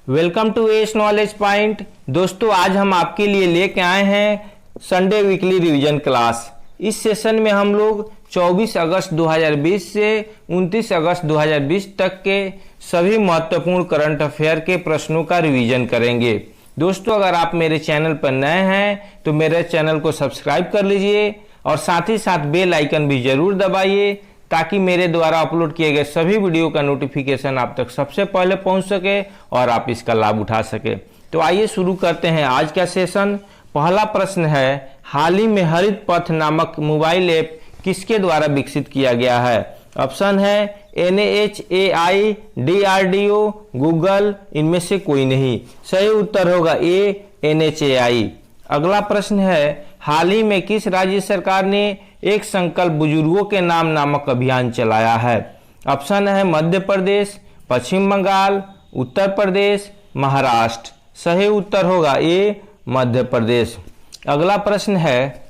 Welcome to S knowledge point. दोस्तों, आज हम आपके लिए लेके आए हैं संडे वीकली रिवीजन क्लास। इस सेशन में हम लोग 24 अगस्त 2020 से 29 अगस्त 2020 तक के सभी महत्वपूर्ण करंट अफेयर के प्रश्नों का रिवीजन करेंगे। दोस्तों, अगर आप मेरे चैनल पर नए हैं तो मेरे चैनल को सब्सक्राइब कर लीजिए और साथ ही साथ बेल आइकन भी जरूर दबाइए ताकि मेरे द्वारा अपलोड किए गए सभी वीडियो का नोटिफिकेशन आप तक सबसे पहले पहुंच सके और आप इसका लाभ उठा सके। तो आइए शुरू करते हैं आज का सेशन। पहला प्रश्न है, हाल ही में हरित पथ नामक मोबाइल ऐप किसके द्वारा विकसित किया गया है? ऑप्शन है NHAI, DRDO, गूगल, इनमें से कोई नहीं। सही उत्तर होगा ए, NHAI। अगला प्रश्न है, हाल ही में किस राज्य सरकार ने एक संकल्प बुजुर्गों के नाम नामक अभियान चलाया है? ऑप्शन है मध्य प्रदेश, पश्चिम बंगाल, उत्तर प्रदेश, महाराष्ट्र। सही उत्तर होगा ए, मध्य प्रदेश। अगला प्रश्न है,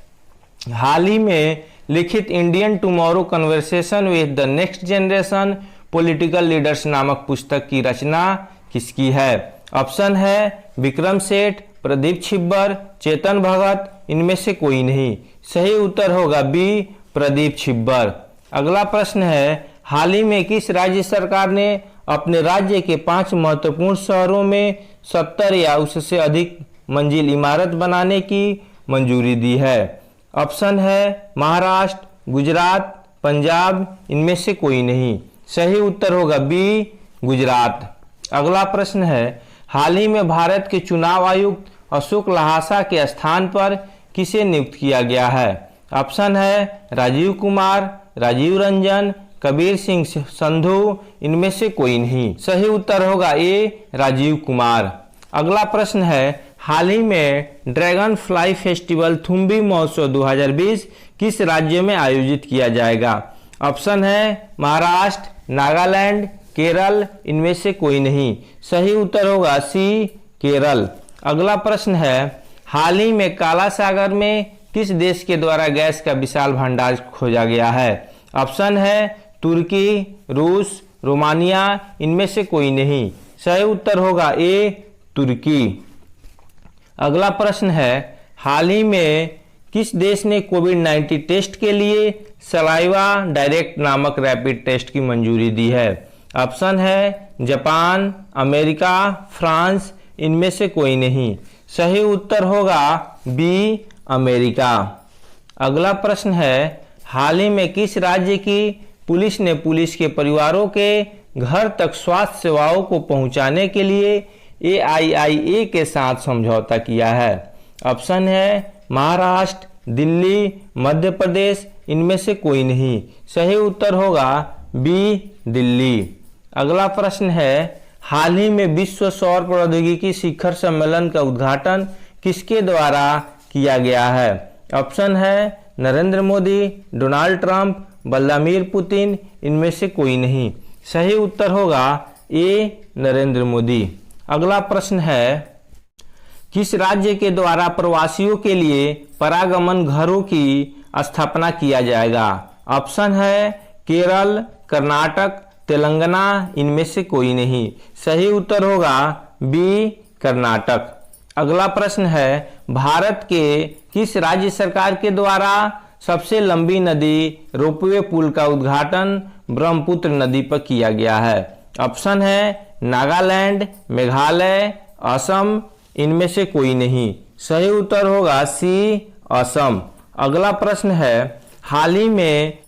हाल ही में लिखित Indian tomorrow conversation with the next generation political leaders नामक पुस्तक की रचना किसकी है? ऑप्शन है विक्रम सेठ, प्रदीप छिब्बर, चेतन भगत, इनमें से कोई नहीं। सही उत्तर होगा बी, प्रदीप छिब्बर। अगला प्रश्न है, हाल ही में किस राज्य सरकार ने अपने राज्य के 5 महत्वपूर्ण शहरों में 70 या उससे अधिक मंजिल इमारत बनाने की मंजूरी दी है? ऑप्शन है महाराष्ट्र, गुजरात, पंजाब, इनमें से कोई नहीं। सही उत्तर होगा बी, गुजरात। अगला प्रश्न है, हाल ही में भारत के चुनाव आयुक्त अशोक लहासा के स्थान पर किसे नियुक्त किया गया है? ऑप्शन है राजीव कुमार, राजीव रंजन, कबीर सिंह संधू, इनमें से कोई नहीं। सही उत्तर होगा ए, राजीव कुमार। अगला प्रश्न है, हाल ही में ड्रैगन फ्लाई फेस्टिवल थुम्बी महोत्सव 2020 किस राज्य में आयोजित किया जाएगा? ऑप्शन है महाराष्ट्र, नागालैंड, केरल, इनमें से कोई नहीं। सही उत्तर होगा सी, केरल। अगला प्रश्न है, हाल ही में काला सागर में किस देश के द्वारा गैस का विशाल भंडार खोजा गया है? ऑप्शन है तुर्की, रूस, रोमानिया, इनमें से कोई नहीं। सही उत्तर होगा ए, तुर्की। अगला प्रश्न है, हाल ही में किस देश ने कोविड-19 टेस्ट के लिए सलाइवा डायरेक्ट नामक रैपिड टेस्ट की मंजूरी दी है? ऑप्शन है जापान, अमेरिका, फ्रांस, इनमें से कोई नहीं। सही उत्तर होगा बी, अमेरिका। अगला प्रश्न है, हाल ही में किस राज्य की पुलिस ने पुलिस के परिवारों के घर तक स्वास्थ्य सेवाओं को पहुंचाने के लिए AIIA के साथ समझौता किया है? ऑप्शन है महाराष्ट्र, दिल्ली, मध्य प्रदेश, इनमें से कोई नहीं। सही उत्तर होगा बी, दिल्ली। अगला प्रश्न है, हाल ही में विश्व सौर प्रौद्योगिकी शिखर सम्मेलन का उद्घाटन किसके द्वारा किया गया है? ऑप्शन है Narendra Modi, Donald Trump, Vladimir Putin, इनमें से कोई नहीं। सही उत्तर होगा ए, नरेंद्र मोदी। अगला प्रश्न है, किस राज्य के द्वारा प्रवासियों के लिए परागमन घरों की स्थापना किया जाएगा? ऑप्शन है केरल, कर्नाटक, तेलंगाना, इनमें से कोई नहीं। सही उत्तर होगा बी, कर्नाटक। अगला प्रश्न है, भारत के किस राज्य सरकार के द्वारा सबसे लंबी नदी रोपवे पुल का उद्घाटन ब्रह्मपुत्र नदी पर किया गया है? ऑप्शन है नागालैंड, मेघालय, असम, इनमें से कोई नहीं। सही उत्तर होगा सी, असम। अगला प्रश्न है, हाल ही में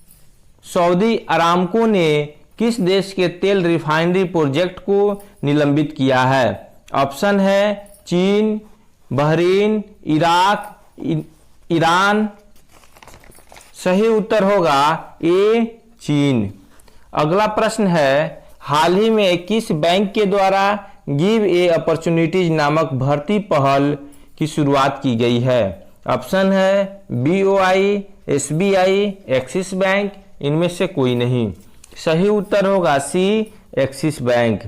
सऊदी अरामको ने किस देश के तेल रिफाइनरी प्रोजेक्ट को निलंबित किया है? ऑप्शन है चीन, बहरीन, इराक, ईरान। सही उत्तर होगा ए, चीन। अगला प्रश्न है, हाल ही में किस बैंक के द्वारा गिव ए अपॉर्चुनिटीज नामक भर्ती पहल की शुरुआत की गई है? ऑप्शन है BOI, SBI, एक्सिस बैंक, इनमें से कोई नहीं। सही उत्तर होगा सी, एक्सिस बैंक।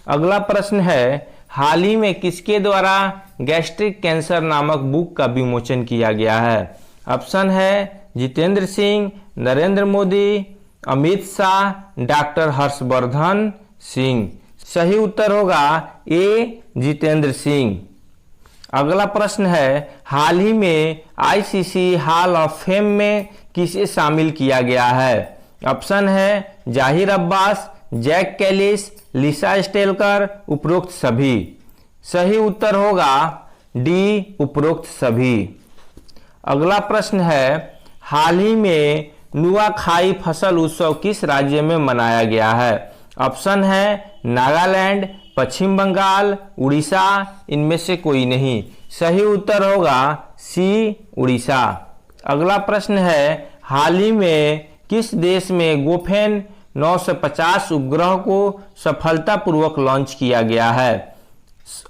अगला प्रश्न है, हाल ही में किसके द्वारा गैस्ट्रिक कैंसर नामक बुक का विमोचन किया गया है? ऑप्शन है जितेंद्र सिंह, नरेंद्र मोदी, अमित शाह, डॉक्टर हर्षवर्धन सिंह। सही उत्तर होगा ए जितेंद्र सिंह। अगला प्रश्न है, हाल ही में आईसीसी हॉल ऑफ फेम में किसे शामिल किया गया है? ऑप्शन है जाहिर अब्बास, जैक कैलिस, लिसा स्टेलकर, उपरोक्त सभी। सही उत्तर होगा डी उपरोक्त सभी। अगला प्रश्न है, हाल ही में नुआखाई फसल उत्सव किस राज्य में मनाया गया है? ऑप्शन है नागालैंड, पश्चिम बंगाल, उड़ीसा, इनमें से कोई नहीं। सही उत्तर होगा सी उड़ीसा। अगला प्रश्न है, हाल ही में किस देश में गोफेन 950 उपग्रह को सफलतापूर्वक लॉन्च किया गया है?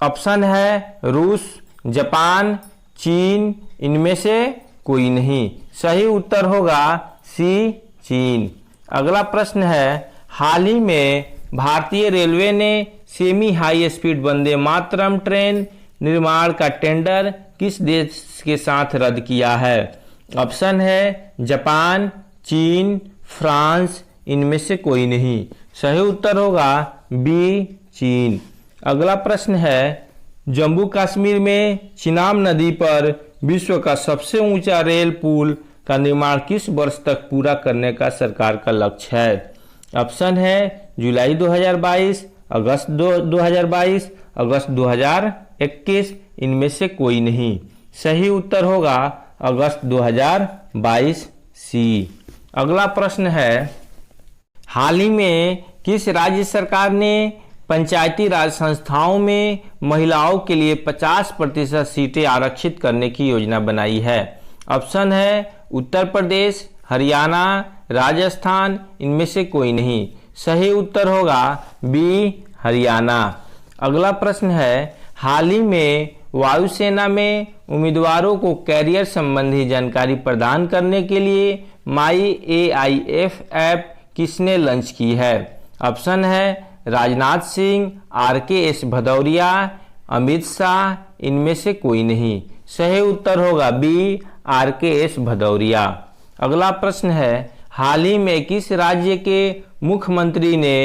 ऑप्शन है रूस, जापान, चीन, इनमें से कोई नहीं। सही उत्तर होगा सी चीन। अगला प्रश्न है, हाल ही में भारतीय रेलवे ने semi high speed Vande Mataram train निर्माण का टेंडर किस देश के साथ रद्द किया है? ऑप्शन है जापान, चीन, फ्रांस, इनमें से कोई नहीं। सही उत्तर होगा बी चीन। अगला प्रश्न है, जम्मू कश्मीर में चिनाब नदी पर विश्व का सबसे ऊंचा रेल पुल का निर्माण किस वर्ष तक पूरा करने का सरकार का लक्ष्य है? ऑप्शन है जुलाई 2022, अगस्त 2022, अगस्त 2021, इनमें से कोई नहीं। सही उत्तर होगा अगस्त 2022 सी। अगला प्रश्न है, हाल ही में किस राज्य सरकार ने पंचायती राज संस्थाओं में महिलाओं के लिए 50% सीटें आरक्षित करने की योजना बनाई है? ऑप्शन है उत्तर प्रदेश, हरियाणा, राजस्थान, इनमें से कोई नहीं। सही उत्तर होगा बी हरियाणा। अगला प्रश्न है, हाल ही में वायुसेना में उम्मीदवारों को कैरियर संबंधी जानकारी प्रदान करने के लिए माई AIF ऐप किसने लॉन्च की है? ऑप्शन है राजनाथ सिंह, RKS भदौरिया, अमित शाह, इनमें से कोई नहीं। सही उत्तर होगा बी RKS भदौरिया। अगला प्रश्न है, हाल ही में किस राज्य के मुख्यमंत्री ने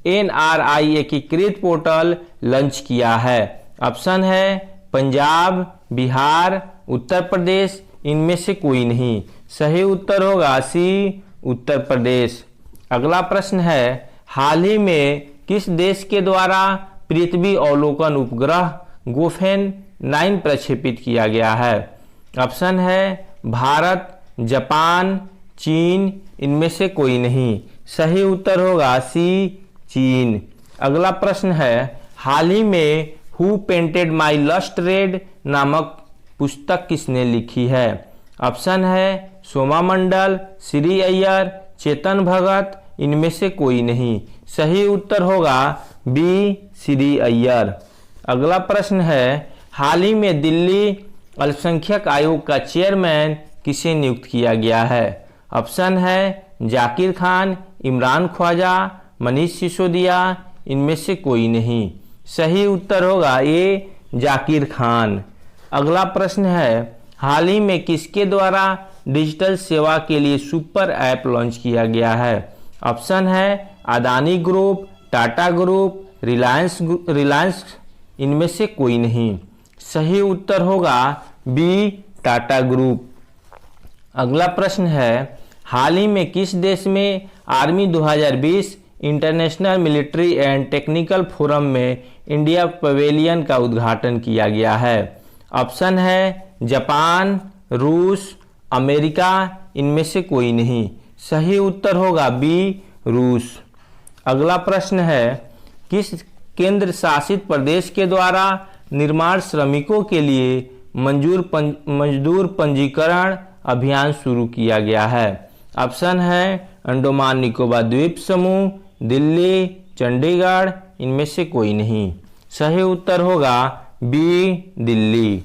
NRI एकीकृत पोर्टल लॉन्च किया है? ऑप्शन है पंजाब, बिहार, उत्तर प्रदेश, इनमें से कोई नहीं। सही उत्तर होगा सी उत्तर प्रदेश। अगला प्रश्न है, हाल ही में किस देश के द्वारा पृथ्वी अवलोकन उपग्रह गोफेन 9 प्रक्षेपित किया गया है? ऑप्शन है भारत, जापान, चीन, इनमें से कोई नहीं। सही उत्तर होगा सी चीन। अगला प्रश्न है, हाल ही में who painted my lust red नामक पुस्तक किसने लिखी है? ऑप्शन है सोमा मंडल, श्री अय्यर, चेतन भगत, इनमें से कोई नहीं। सही उत्तर होगा बी श्री अय्यर। अगला प्रश्न है, हाल ही में दिल्ली अल्पसंख्यक आयोग का चेयरमैन किसे नियुक्त किया गया है? ऑप्शन है जाकिर खान, इमरान ख्वाजा, मनीष सिसोदिया, इनमें से कोई नहीं। सही उत्तर होगा ए जाकिर खान। अगला प्रश्न है, हाल ही में किसके द्वारा डिजिटल सेवा के लिए सुपर ऐप लॉन्च किया गया है? ऑप्शन है अदानी ग्रुप, टाटा ग्रुप, रिलायंस, इनमें से कोई नहीं। सही उत्तर होगा बी टाटा ग्रुप। अगला प्रश्न है, हाल ही में किस देश में army 2020 international military and technical forum में इंडिया पवेलियन का उद्घाटन किया गया है? ऑप्शन है जापान, रूस, अमेरिका, इनमें से कोई नहीं। सही उत्तर होगा बी रूस। अगला प्रश्न है, किस केंद्र शासित प्रदेश के द्वारा निर्माण श्रमिकों के लिए मजदूर पंजीकरण अभियान शुरू किया गया है? ऑप्शन है अंडमान निकोबार द्वीप समूह, दिल्ली, चंडीगढ़, इनमें से कोई नहीं। सही उत्तर होगा बी दिल्ली।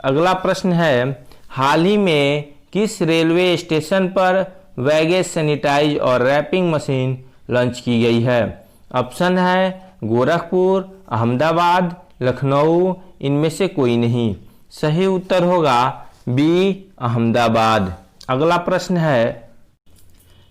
अगला प्रश्न है, हाल ही में किस रेलवे स्टेशन पर बैगेज सैनिटाइज और रैपिंग मशीन लॉन्च की गई है? ऑप्शन है गोरखपुर, अहमदाबाद, लखनऊ, इनमें से कोई नहीं। सही उत्तर होगा बी अहमदाबाद। अगला प्रश्न है,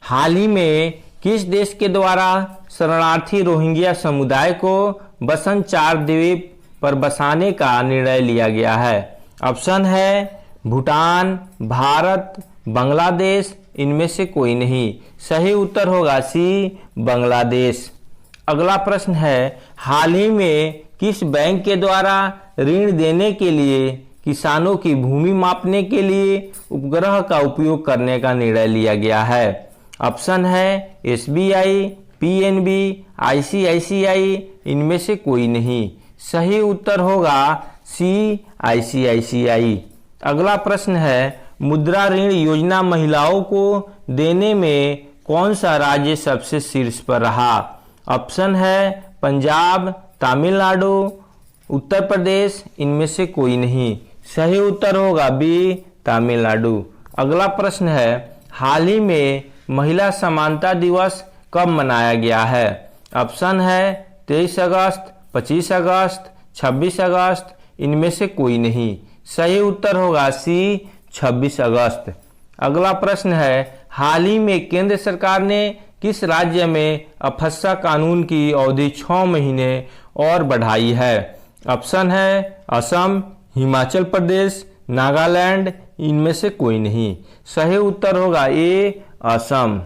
हाल ही में किस देश के द्वारा शरणार्थी रोहिंग्या समुदाय को बसंत 4 द्वीप पर बसाने का निर्णय लिया गया है? ऑप्शन है भूटान, भारत, बांग्लादेश, इनमें से कोई नहीं। सही उत्तर होगा सी, बांग्लादेश। अगला प्रश्न है, हाल ही में किस बैंक के द्वारा ऋण देने के लिए किसानों की भूमि मापने के लिए उपग्रह का उपयोग करने का निर्णय लिया गया है? ऑप्शन है एसबीआई, पीएनबी, आईसीआईसीआई, इनमें से कोई नहीं। सही उत्तर होगा सी, आईसीआईसीआई। अगला प्रश्न है, मुद्रा ऋण योजना महिलाओं को देने में कौन सा राज्य सबसे शीर्ष पर रहा? ऑप्शन है पंजाब, तमिलनाडु, उत्तर प्रदेश, इनमें से कोई नहीं। सही उत्तर होगा बी, तमिलनाडु। अगला प्रश्न है, हाल ही में महिला समानता दिवस कब मनाया गया है? ऑप्शन है 23 अगस्त, 25 अगस्त, 26 अगस्त, इनमें से कोई नहीं। सही उत्तर होगा सी, 26 अगस्त। अगला प्रश्न है, हाल ही में केंद्र सरकार ने किस राज्य में अफस्पा कानून की अवधि 6 महीने और बढ़ाई है? ऑप्शन है असम, हिमाचल प्रदेश, नागालैंड, इनमें से कोई नहीं। सही उत्तर होगा ए, असम।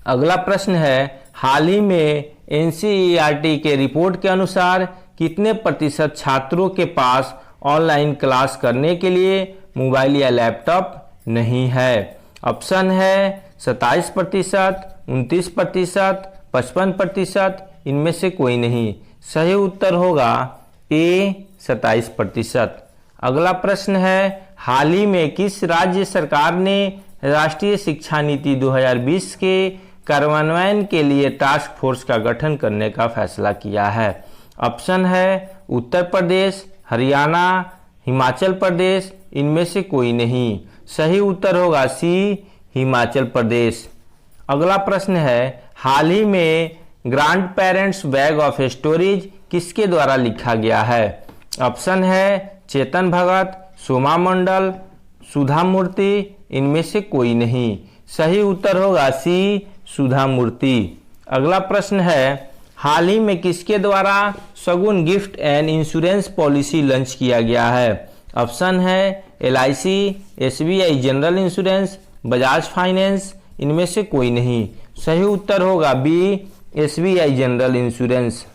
अगला प्रश्न है, हाल ही में एनसीईआरटी के रिपोर्ट के अनुसार कितने प्रतिशत छात्रों के पास ऑनलाइन क्लास करने के लिए मोबाइल या लैपटॉप नहीं है? ऑप्शन है 27%, 29%, 55%, इनमें से कोई नहीं। सही उत्तर होगा ए, 27%। अगला प्रश्न है, हाल ही में किस राज्य सरकार ने राष्ट्रीय शिक्षा नीति 2020 के कार्यान्वयन के लिए टास्क फोर्स का गठन करने का फैसला किया है? ऑप्शन है उत्तर प्रदेश, हरियाणा, हिमाचल प्रदेश, इनमें से कोई नहीं। सही उत्तर होगा सी, हिमाचल प्रदेश। अगला प्रश्न है, हाल ही में grand parents bag of stories किसके द्वारा लिखा गया है? ऑप्शन है चेतन भगत, सोमा मंडल, सुधा मूर्ति, इनमें से कोई नहीं। सही उत्तर होगा सी, सुधा मूर्ति। अगला प्रश्न है, हाल ही में किसके द्वारा Shagun gift and insurance policy launch किया गया है? ऑप्शन है LIC, SBI general insurance, Bajaj finance, इनमें से कोई नहीं। सही उत्तर होगा बी, SBI जनरल इंश्योरेंस।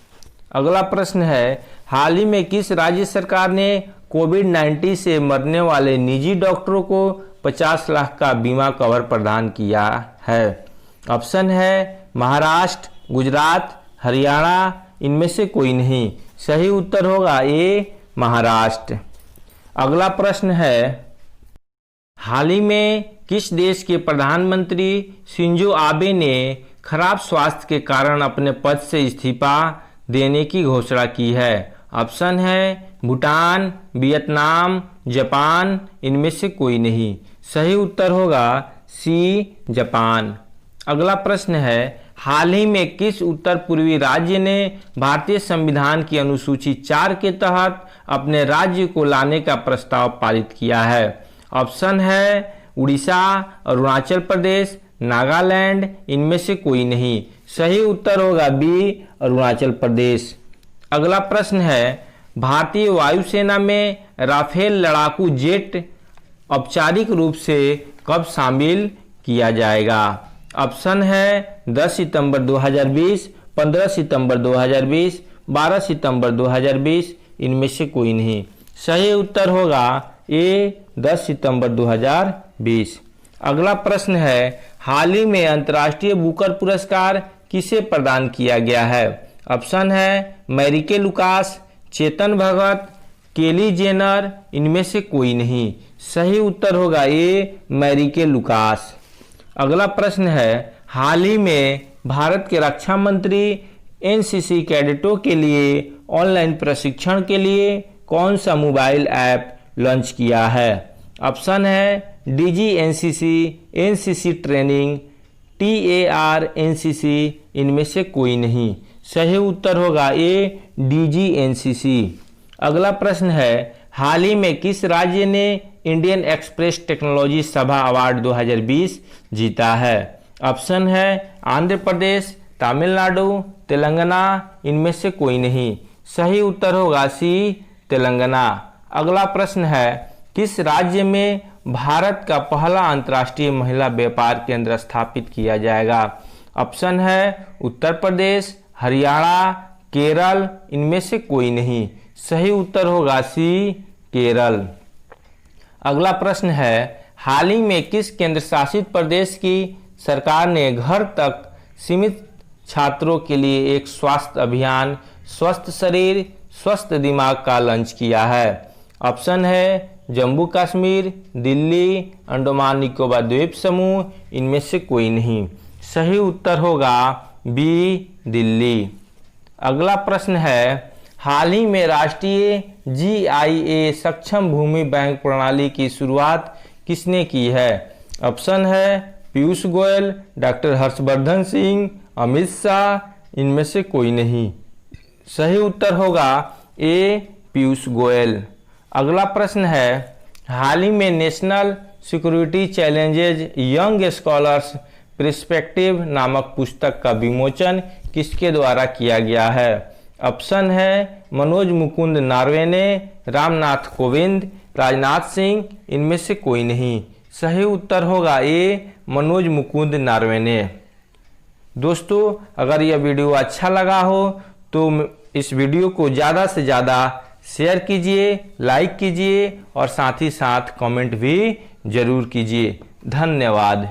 अगला प्रश्न है, हाल ही में किस राज्य सरकार ने कोविड-19 से मरने वाले निजी डॉक्टरों को 50 लाख का बीमा कवर प्रदान किया है? ऑप्शन है महाराष्ट्र, गुजरात, हरियाणा, इनमें से कोई नहीं। सही उत्तर होगा ए, महाराष्ट्र। अगला प्रश्न है, हाल ही में किस देश के प्रधानमंत्री शिंजो आबे ने खराब स्वास्थ्य के कारण अपने पद से इस्तीफा देने की घोषणा की है? ऑप्शन है भूटान, वियतनाम, जापान, इनमें से कोई नहीं। सही उत्तर होगा सी, जापान। अगला प्रश्न है, हाल ही में किस उत्तर पूर्वी राज्य ने भारतीय संविधान की अनुसूची 4 के तहत अपने राज्य को लाने का प्रस्ताव पारित किया है? ऑप्शन है उड़ीसा, अरुणाचल प्रदेश, नागालैंड, इनमें से कोई नहीं। सही उत्तर होगा बी, अरुणाचल प्रदेश। अगला प्रश्न है, भारतीय वायुसेना में राफेल लड़ाकू जेट औपचारिक रूप से कब शामिल किया जाएगा? ऑप्शन है 10 सितंबर 2020, 15 सितंबर 2020, 12 सितंबर 2020, इनमें से कोई नहीं। सही उत्तर होगा ए, 10 सितंबर 2020। अगला प्रश्न है, हाल ही में अंतर्राष्ट्रीय बुकर पुरस्कार किसे प्रदान किया गया है? ऑप्शन है मैरिके लुकास, चेतन भगत, केली जेनर, इनमें से कोई नहीं। सही उत्तर होगा ए, मैरिके लुकास। अगला प्रश्न है, हाल ही में भारत के रक्षा मंत्री एनसीसी कैडेटों के लिए ऑनलाइन प्रशिक्षण के लिए कौन सा मोबाइल ऐप लॉन्च किया है? ऑप्शन है DG NCC, NCC training, TAR NCC, इनमें से कोई नहीं। सही उत्तर होगा ए, DG NCC। अगला प्रश्न है, हाल ही में किस राज्य ने इंडियन एक्सप्रेस टेक्नोलॉजी सभा अवार्ड 2020 जीता है? ऑप्शन है आंध्र प्रदेश, तमिलनाडु, तेलंगाना, इनमें से कोई नहीं। सही उत्तर होगा सी, तेलंगाना। अगला प्रश्न है, किस राज्य में भारत का पहला अंतर्राष्ट्रीय महिला व्यापार केंद्र स्थापित किया जाएगा? ऑप्शन है उत्तर प्रदेश, हरियाणा, केरल, इनमें से कोई नहीं। सही उत्तर होगा सी, केरल। अगला प्रश्न है, हाल ही में किस केंद्र शासित प्रदेश की सरकार ने घर तक सीमित छात्रों के लिए एक स्वास्थ्य अभियान स्वस्थ शरीर स्वस्थ दिमाग का लॉन्च किया है? ऑप्शन है जम्मू कश्मीर, दिल्ली, अंडमान निकोबार द्वीप समूह, इनमें से कोई नहीं। सही उत्तर होगा बी, दिल्ली। अगला प्रश्न है, हाल ही में राष्ट्रीय GIA सक्षम भूमि बैंक प्रणाली की शुरुआत किसने की है? ऑप्शन है पीयूष गोयल, डॉक्टर हर्षवर्धन सिंह, अमित शाह, इनमें से कोई नहीं। सही उत्तर होगा ए, पीयूष गोयल। अगला प्रश्न है, हाल ही में national security challenges young scholars perspective नामक पुस्तक का विमोचन किसके द्वारा किया गया है? ऑप्शन है मनोज मुकुंद नारवणे, रामनाथ कोविंद, राजनाथ सिंह, इनमें से कोई नहीं। सही उत्तर होगा ए, मनोज मुकुंद नारवणे। दोस्तों, अगर यह वीडियो अच्छा लगा हो तो इस वीडियो को ज़्यादा से ज़्यादा शेयर कीजिए, लाइक कीजिए और साथ ही साथ कमेंट भी जरूर कीजिए। धन्यवाद।